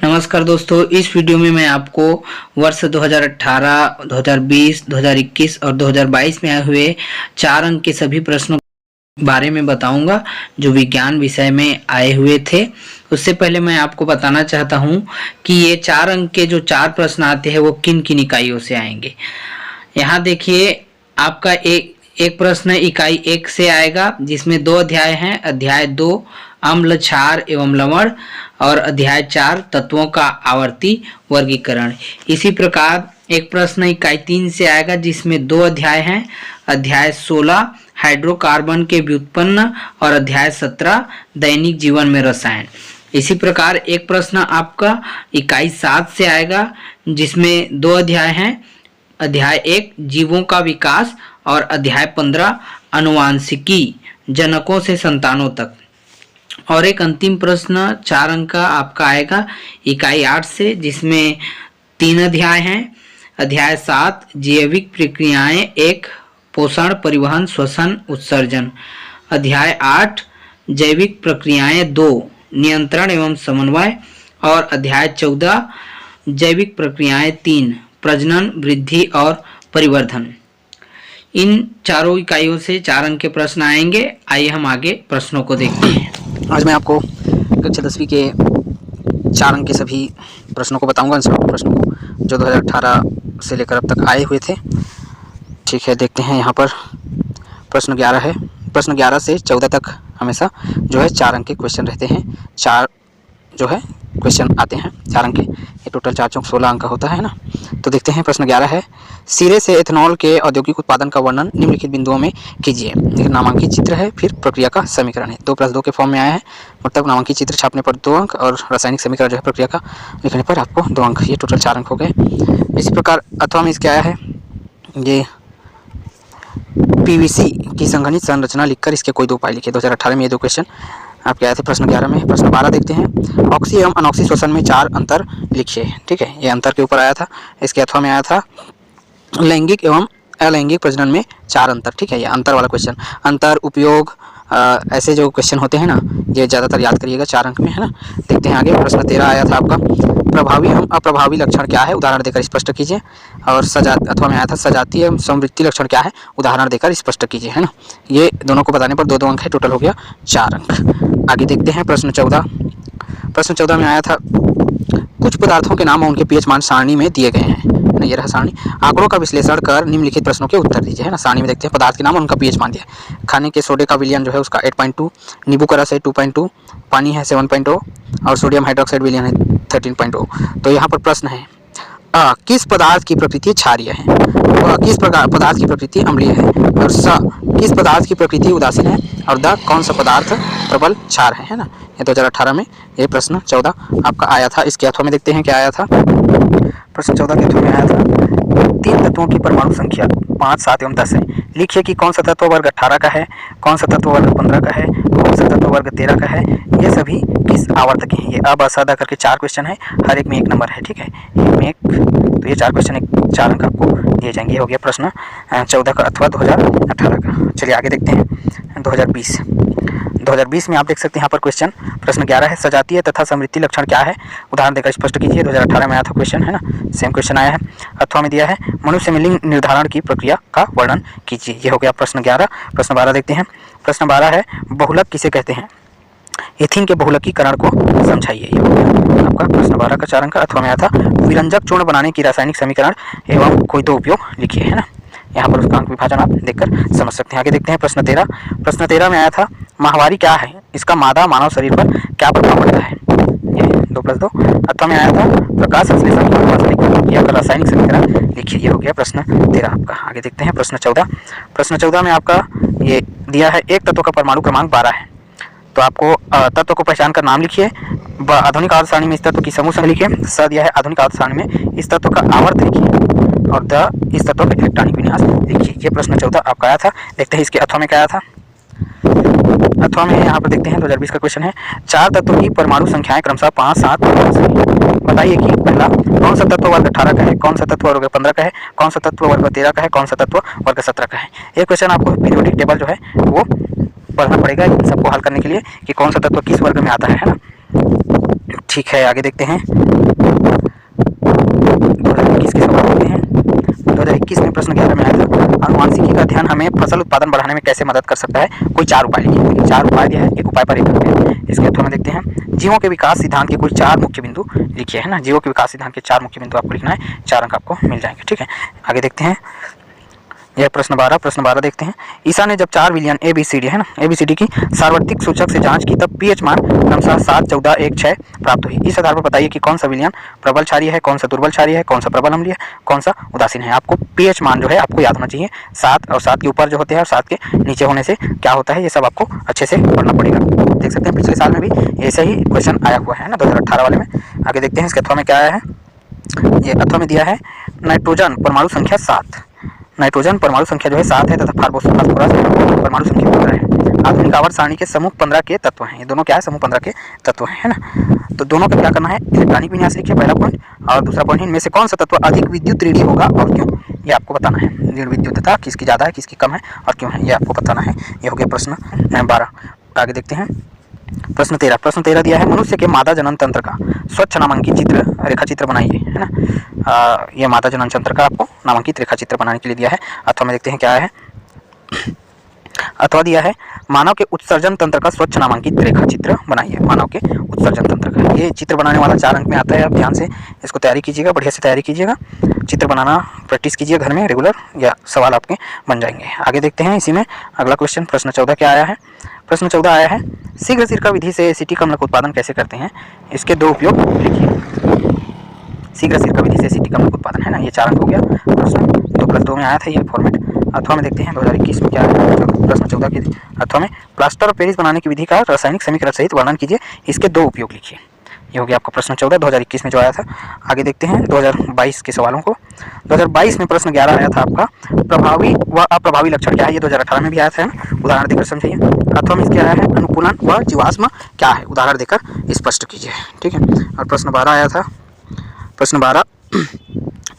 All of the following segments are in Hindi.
नमस्कार दोस्तों, इस वीडियो में मैं आपको वर्ष 2018, 2020, 2021 और 2022 में आए हुए 4 अंक के सभी प्रश्नों के बारे में बताऊंगा जो विज्ञान विषय में आए हुए थे। उससे पहले मैं आपको बताना चाहता हूं कि ये 4 अंक के जो 4 प्रश्न आते हैं वो किन किन इकाइयों से आएंगे। यहाँ देखिए, आपका एक प्रश्न इकाई 1 से आएगा जिसमें 2 अध्याय हैं। अध्याय 2 अम्ल, क्षार एवं लवण और अध्याय 4 तत्वों का आवर्ती वर्गीकरण। इसी प्रकार एक प्रश्न इकाई 3 से आएगा जिसमें 2 अध्याय हैं। अध्याय 16 हाइड्रोकार्बन के व्युत्पन्न और अध्याय 17 दैनिक जीवन में रसायन। इसी प्रकार एक प्रश्न आपका इकाई 7 से आएगा जिसमें 2 अध्याय हैं। अध्याय 1 जीवों का विकास और अध्याय 15 अनुवांशिकी, जनकों से संतानों तक। और एक अंतिम प्रश्न 4 अंक का आपका आएगा इकाई 8 से जिसमें 3 अध्याय हैं। अध्याय 7 जैविक प्रक्रियाएं 1 पोषण, परिवहन, श्वसन, उत्सर्जन। अध्याय 8 जैविक प्रक्रियाएं 2 नियंत्रण एवं समन्वय। और अध्याय 14 जैविक प्रक्रियाएं 3 प्रजनन, वृद्धि और परिवर्धन। इन चारों इकाइयों से 4 अंक के प्रश्न आएंगे। आइए हम आगे प्रश्नों को देखते हैं। आज मैं आपको कक्षा 10वीं के 4 अंक के सभी प्रश्नों को बताऊंगा, इन सभी प्रश्नों को जो 2018 से लेकर अब तक आए हुए थे। ठीक है, देखते हैं। यहाँ पर प्रश्न 11 है। प्रश्न 11 से 14 तक हमेशा जो है 4 अंक के क्वेश्चन रहते हैं। 4 जो है क्वेश्चन आते हैं 4 अंक के। ये टोटल 4 चौक 16 अंक का होता है ना। तो देखते हैं। प्रश्न 11 है, सिरे से एथेनॉल के औद्योगिक उत्पादन का वर्णन निम्नलिखित बिंदुओं में कीजिए। एक नामांकित चित्र है, फिर प्रक्रिया का समीकरण है। 2+2 के फॉर्म में आया है, मतलब नामांकित चित्र छापने पर 2 अंक और रासायनिक समीकरण जो है प्रक्रिया का लिखने पर आपको 2 अंक। ये टोटल 4 अंक हो गए। इसी प्रकार अथवा में इसके आया है, ये पीवीसी की संघनित संरचना लिखकर इसके कोई 2 उपाय लिखे। 2018 में ये 2 क्वेश्चन आपके आए थे प्रश्न 11 में। प्रश्न 12 देखते हैं, ऑक्सी एवं अनॉक्सी श्वसन में 4 अंतर लिखिए। ठीक है, ये अंतर के ऊपर आया था। इसके अथवा में आया था लैंगिक एवं अलैंगिक प्रजनन में 4 अंतर। ठीक है, ये अंतर वाला क्वेश्चन। अंतर, उपयोग, ऐसे जो क्वेश्चन होते हैं ना, ये ज़्यादातर याद करिएगा 4 अंक में, है ना। देखते हैं आगे। प्रश्न 13 आया था आपका, प्रभावी एवं अप्रभावी लक्षण क्या है, उदाहरण देकर स्पष्ट कीजिए। और अथवा में आया था सजातीय एवं समवृत्ति लक्षण क्या है, उदाहरण देकर स्पष्ट कीजिए, है ना। ये दोनों को बताने पर 2-2 अंक है, टोटल हो गया 4 अंक। आगे देखते हैं। प्रश्न 14। प्रश्न 14 में आया था, कुछ पदार्थों के नाम और उनके पीएच मान सारणी में दिए गए हैं। ये रहा सारणी। आंकड़ों का विश्लेषण कर निम्नलिखित प्रश्नों के उत्तर दीजिए, है ना। सारणी में देखते हैं पदार्थ के नाम और उनका पीएच मान दिया। खाने के सोडे का विलयन जो है उसका 8.2, नींबू का रस है 2.2, पानी है 7.0 और सोडियम हाइड्रोक्साइड विलयन है 13.0। तो यहाँ पर प्रश्न है, किस पदार्थ की प्रकृति क्षारीय है, किस पदार्थ की प्रकृति अम्लीय है, और किस पदार्थ की प्रकृति उदासीन है, और कौन सा पदार्थ प्रबल क्षार है ना। ये 2018 में ये प्रश्न 14 आपका आया था। इसके अथवा में देखते हैं क्या आया था। प्रश्न 14 के अथवा में आया था, 3 तत्वों की परमाणु संख्या 5, 7 एवं 10 है। लिखिए कि कौन सा तत्व वर्ग 18 का है, कौन सा तत्व वर्ग 15 का है, कौन सा तत्व वर्ग 13 का है। ये सभी किस आवर्त के हैं। ये अब असादा करके 4 क्वेश्चन है, हर एक में 1 नंबर है। ठीक है, एक में 1, तो ये 4 क्वेश्चन 4 अंक आपको दिए जाएंगे। ये हो गया प्रश्न 14 का अथवा 2018 का। चलिए आगे देखते हैं। 2020 में आप देख सकते हैं यहाँ पर क्वेश्चन। प्रश्न 11 है, सजातीय तथा समवृत्ति लक्षण क्या है, उदाहरण देकर स्पष्ट कीजिए। 2018 में आया था क्वेश्चन, है ना। सेम क्वेश्चन आया है। अथवा में दिया है, मनुष्य में लिंग निर्धारण की प्रक्रिया का वर्णन कीजिए। ये हो गया प्रश्न 11। प्रश्न 12 देखते हैं। प्रश्न 12 है, बहुलक किसे कहते हैं, एथीन के बहुलकीकरण को समझाइए। ये हो गया आपका प्रश्न 12 का 4 अंक का। अथवा में आया था, विरंजक चूर्ण बनाने की रासायनिक समीकरण एवं कोई 2 उपयोग लिखिए, है ना। यहाँ पर उसका अंक विभाजन आप देखकर समझ सकते हैं। आगे देखते हैं। प्रश्न 13। प्रश्न 13 में आया था, माहवारी क्या है, इसका मादा मानव शरीर पर क्या प्रभाव पड़ता है। ये 2+2। अथवा में आया था, प्रकाश संश्लेषण प्रक्रिया का रासायनिक समीकरण लिखिए। ये हो गया प्रश्न 13 आपका। आगे देखते हैं। प्रश्न 14। प्रश्न 14 में आपका ये दिया है, एक तत्व का परमाणु क्रमांक 12 है। तो आपको तत्व को पहचान कर नाम लिखिए। आधुनिक आवर्त सारणी में इस तत्व की समूह संख्या लिखिए। स दिया है, आधुनिक आवर्त सारणी में इस तत्व का आवर्त लिखिए। और इस तत्व का इलेक्ट्रॉनिक विन्यास लिखिए। ये प्रश्न 14 आपका आया था। देखते हैं इसके अथवा में क्या आया था। अथवा में यहाँ पर देखते हैं 2020 का क्वेश्चन है, 4 तत्वों की परमाणु संख्याएं क्रमशः 5, 7 और 10 है। बताइए कि पहला कौन सा तत्व वर्ग 18 का है, कौन सा तत्व वर्ग 15 का है, कौन सा तत्व वर्ग 13 का है, कौन सा तत्व वर्ग 17 का है। ये क्वेश्चन आपको पीरियोडिक टेबल जो है वो पढ़ना पड़ेगा इन सबको हल करने के लिए कि कौन सा तत्व किस वर्ग में आता है ना। ठीक है, आगे देखते हैं 2021 के सवाल देखते हैं। 2021 में प्रश्न 11 में आया था, आनुवंशिकी का अध्ययन हमें फसल उत्पादन बढ़ाने में कैसे मदद कर सकता है? कोई 4 उपाय लिखिए। 4 उपाय दिया है, एक उपाय पर एक करते हैं। इसके अथवा में देखते हैं, जीवों के विकास सिद्धांत के कोई 4 मुख्य बिंदु लिखिए, है ना। जीवों के विकास सिद्धांत के 4 मुख्य बिंदु आपको लिखना है, 4 अंक आपको मिल जाएंगे, ठीक है। आगे देखते हैं, यह प्रश्न 12 देखते हैं। ईसा ने जब 4 बिलियन ABCD है ना, ABCD की सार्वत्रिक सूचक से जांच की तब pH मान क्रमशः 7, 14, 1, 6 प्राप्त हुई। इस आधार पर बताइए कि कौन सा विलयन प्रबल क्षारीय है, कौन सा दुर्बल क्षारीय है, कौन सा प्रबल अम्लीय है, कौन सा उदासीन है। आपको pH मान जो है आपको याद होना चाहिए। 7 और 7 के ऊपर जो होते हैं और 7 के नीचे होने से क्या होता है, ये सब आपको अच्छे से पढ़ना पड़ेगा। देख सकते हैं पिछले साल में भी ऐसे ही क्वेश्चन आया हुआ है ना, 2018 वाले में। आगे देखते हैं इसके अथवा में क्या आया है। ये अथवा में दिया है नाइट्रोजन परमाणु संख्या 7। नाइट्रोजन परमाणु संख्या जो है 7 है तथा फास्फोरस परमाणु संख्या 15 है। आधुनिक आवर्त सारणी के समूह 15 के तत्व हैं। ये दोनों क्या है, समूह 15 के तत्व हैं, है ना। तो दोनों का क्या करना है, इलेक्ट्रॉनिक विन्यास लिखिए पहला पॉइंट, और दूसरा पॉइंट इनमें से कौन सा तत्व अधिक विद्युत ऋणी होगा और क्यों, ये आपको बताना है। ऋण विद्युतता किसकी ज़्यादा है, किसकी कम है और क्यों है, ये आपको बताना है। ये हो गया प्रश्न 12। आगे देखते हैं प्रश्न 13। प्रश्न 13 दिया है, मनुष्य के मादा जनन तंत्र का स्वच्छ नामांकित चित्र रेखा चित्र बनाइए, है ना। ये मादा जनन तंत्र का आपको नामांकित रेखा चित्र बनाने के लिए दिया है। अथवा में देखते हैं क्या है। अथवा दिया है, मानव के उत्सर्जन तंत्र का स्वच्छ नामांकित रेखा चित्र बनाइए। मानव के उत्सर्जन तंत्र का ये चित्र बनाने वाला 4 अंक में आता है। आप ध्यान से इसको तैयारी कीजिएगा, बढ़िया से तैयारी कीजिएगा। चित्र बनाना प्रैक्टिस कीजिए घर में रेगुलर, या सवाल आपके बन जाएंगे। आगे देखते हैं इसी में अगला क्वेश्चन। प्रश्न 14 क्या आया है। प्रश्न 14 आया है, शीघ्र सिरका विधि से एसिटिक अम्ल का उत्पादन कैसे करते हैं, इसके 2 उपयोग लिखिए। शीघ्र सिरका विधि से एसिटिक अम्ल का उत्पादन, है ना। ये 4 अंक हो गया। प्रश्न 2+2 में आया था ये फॉर्मेट। अथवा में देखते हैं 2021 में क्या है। प्रश्न 14 के अथवा में प्लास्टर ऑफ पेरिस बनाने की विधि का रासायनिक समीकरण सहित वर्णन कीजिए, इसके 2 उपयोग लिखिए। ये हो गया आपका प्रश्न 14 2021 में जो आया था। आगे देखते हैं 2022 के सवालों को। 2022 में प्रश्न 11 आया था आपका, प्रभावी व अप्रभावी लक्षण क्या है। ये 2018 में भी आया था, उदाहरण देकर समझिए। अथवा में इसके आया है, अनुकूलन व जीवाश्म क्या है, उदाहरण देकर स्पष्ट कीजिए, ठीक है। और प्रश्न 12 आया था। प्रश्न 12,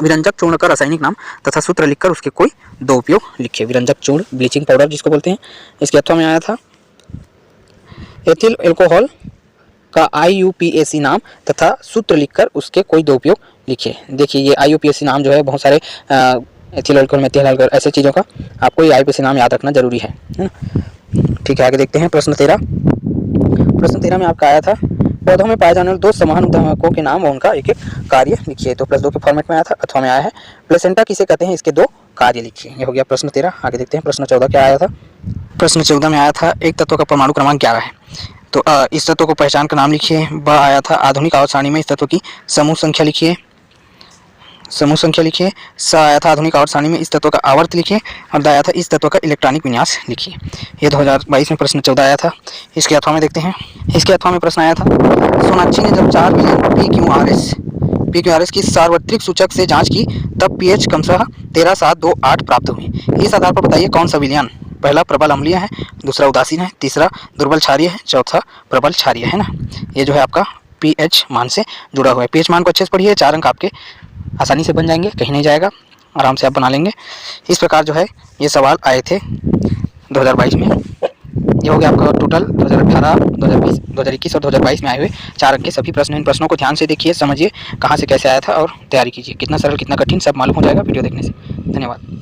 विरंजक चूर्ण का रासायनिक नाम तथा सूत्र लिखकर उसके कोई 2 उपयोग लिखिए। विरंजक चूर्ण ब्लीचिंग पाउडर जिसको बोलते हैं, इसके अथवा में आया था, एथिल अल्कोहल का IUPAC नाम तथा सूत्र लिखकर उसके कोई 2 उपयोग लिखिए। देखिए ये IUPAC नाम जो है बहुत सारे एथिल अल्कोहल, मेथिल अल्कोहल ऐसे चीज़ों का आपको ये IUPAC नाम याद रखना जरूरी है ना। ठीक है, आगे देखते हैं प्रश्न 13। प्रश्न 13 में आपका आया था, पौधों में पाए जाने वाले 2 समान उद्दीपकों के नाम और उनका एक-एक कार्य लिखिए। तो +2 के फॉर्मेट में आया था। अथवा में आया है, प्लेसेंटा किसे कहते हैं, इसके 2 कार्य लिखिए। ये हो गया प्रश्न 13। आगे देखते हैं प्रश्न 14 क्या आया था। प्रश्न 14 में आया था, एक तत्व का परमाणु क्रमांक 11 है, तो इस तत्व को पहचान का नाम लिखिए। ब आया था, आधुनिक आवर्त सारणी में इस तत्व की समूह संख्या लिखिए। समूह संख्या लिखिए। स आया था, आधुनिक आवर्त सारणी में इस तत्व का आवर्त लिखिए। और द आया था, इस तत्व का इलेक्ट्रॉनिक विन्यास लिखिए। ये 2022 में प्रश्न 14 आया था। इसके अथवा में देखते हैं। इसके अथवा में प्रश्न आया था, सोनाक्षी ने जब 4 बिलियन PQRS की सार्वत्रिक सूचक से जांच की तब pH क्रमशः 13, 7, 2, 8 प्राप्त हुई। इस आधार पर बताइए कौन सा विलयन पहला प्रबल अम्लीय है, दूसरा उदासीन है, तीसरा दुर्बल क्षारीय है, चौथा प्रबल क्षारीय है ना। ये जो है आपका pH मान से जुड़ा हुआ है। pH मान को अच्छे से पढ़िए, 4 अंक आपके आसानी से बन जाएंगे, कहीं नहीं जाएगा, आराम से आप बना लेंगे। इस प्रकार जो है ये सवाल आए थे 2022 में। ये हो गया आपका टोटल 2018, 2020, 2021 और 2022 में आए हुए 4 अंक के सभी प्रश्न। इन प्रश्नों को ध्यान से देखिए, समझिए कहाँ से कैसे आया था और तैयारी कीजिए। कितना सरल कितना कठिन सब मालूम हो जाएगा वीडियो देखने से। धन्यवाद।